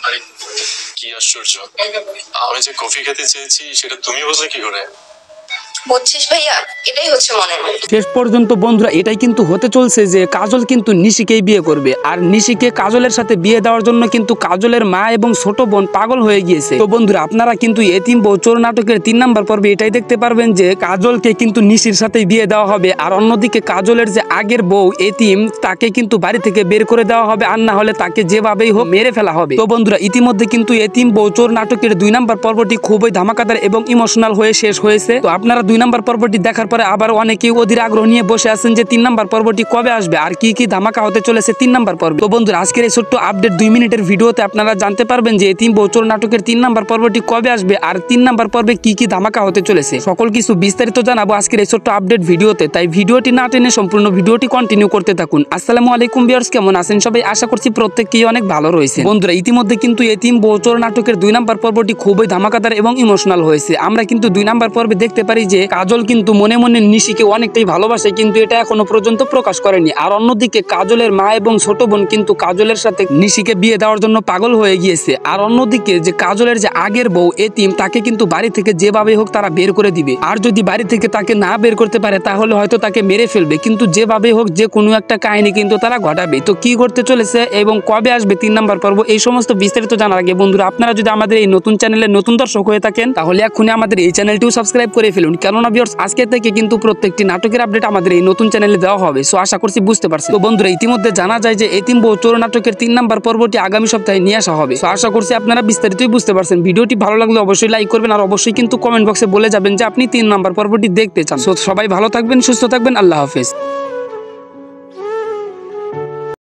আরে কি আশ্চর্য, আমি যে কফি খেতে চেয়েছি সেটা তুমি বুঝলে কি করে? বুঝছিস ভাইয়া, এটাই হচ্ছে মনের মিল। শেষ পর্যন্ত বন্ধুরা এটাই কিন্তু হতে চলছে যে কাজল কিন্তু নিশিকেই বিয়ে করবে, আর নিশিকে কাজলের সাথে বিয়ে দেওয়ার জন্য কিন্তু কাজলের মা এবং ছোট বোন পাগল হয়ে গিয়েছে। তো বন্ধুরা আপনারা কিন্তু এতিম বউ চোর নাটকের 3 নাম্বার পর্বে এটাই দেখতে পারবেন যে কাজলকে কিন্তু নিশির সাথে বিয়ে দেওয়া হবে, আর অন্যদিকে কাজলের যে আগের বউ এতিম তাকে কিন্তু বাড়ি থেকে বের করে দেওয়া হবে, আর না হলে তাকে যেভাবেই হোক মেরে ফেলা হবে। তো বন্ধুরা ইতিমধ্যে কিন্তু এতিম বউ চোর নাটকের 2 নাম্বার পর্বটি খুবই ধামাকাদার এবং ইমোশনাল হয়ে শেষ হয়েছে। তো আপনারা 2 নাম্বার পর্বটি দেখার পরে আবার অনেকেই অধীর আগ্রহ নিয়ে বসে আছেন যে 3 নাম্বার পর্বটি কবে আসবে আর কি কি ধামাকা হতে চলেছে 3 নাম্বার পর্বে। তো বন্ধুরা আজকের এই ছোট্ট আপডেট 2 মিনিটের ভিডিওতে আপনারা জানতে পারবেন যে এতিম বউ চোর নাটকের 3 নাম্বার পর্বটি কবে আসবে আর 3 নাম্বার পর্বে কি কি ধামাকা হতে চলেছে, সকল কিছু বিস্তারিত জানাবো আজকের এই ছোট্ট আপডেট ভিডিওতে। তাই ভিডিওটি না টেনে সম্পূর্ণ ভিডিওটি কন্টিনিউ করতে থাকুন। আসসালামু আলাইকুম ভিউয়ার্স, কেমন আছেন সবাই? আশা করছি প্রত্যেককেই অনেক ভালো রয়েছে। বন্ধুরা ইতিমধ্যে কিন্তু এতিম বউ চোর নাটকের 2 নাম্বার পর্বটি খুবই ধামাকাদার এবং ইমোশনাল হয়েছে। আমরা কিন্তু 2 নাম্বার পর্বে দেখতে পারি যে কাজল কিন্তু মনে মনে নিশিকে অনেকটাই ভালোবাসে, কিন্তু এটা এখনো পর্যন্ত প্রকাশ করেনি। আর অন্যদিকে কাজলের মা এবং ছোট বোন কিন্তু কাজলের সাথে নিশিকে বিয়ে দেওয়ার জন্য পাগল হয়ে গিয়েছে। আর অন্যদিকে যে কাজলের যে আগের বউ এতিম তাকে কিন্তু বাড়ি থেকে যেভাবে হোক তারা বের করে দিবে, আর যদি বাড়ি থেকে তাকে না বের করতে পারে তাহলে হয়তো তাকে মেরে ফেলবে, কিন্তু যেভাবে হোক যে কোনো একটা কাহিনী কিন্তু তারা ঘটাবে। তো কি করতে চলেছে এবং কবে আসবে 3 নাম্বার পর্ব, এই সমস্ত বিস্তারিত জানার আগে বন্ধুরা আপনারা যদি আমাদের এই নতুন চ্যানেলের নতুন দর্শক হয়ে থাকেন তাহলে এখনই আমাদের এই চ্যানেলটিও সাবস্ক্রাইব করে ফেলুন, কেননা ভিউয়ার্স আজকে থেকে কিন্তু প্রত্যেকটি নাটকের আপডেট আমাদের এই নতুন চ্যানেলে দেওয়া হবে। সো আশা করছি বুঝতে পারছেন। তো বন্ধুরা ইতিমধ্যে জানা যায় যে এতিম বউ চোর নাটকের 3 নাম্বার পর্বটি আগামী সপ্তাহে নিয়ে আসা হবে। সো আশা করছি আপনারা বিস্তারিতই বুঝতে পারছেন। ভিডিওটি ভালো লাগলে অবশ্যই লাইক করবেন, আর অবশ্যই কিন্তু কমেন্ট বক্সে বলে যাবেন যে আপনি 3 নাম্বার পর্বটি দেখতে চান। সো সবাই ভালো থাকবেন, সুস্থ থাকবেন, আল্লাহ হাফেজ।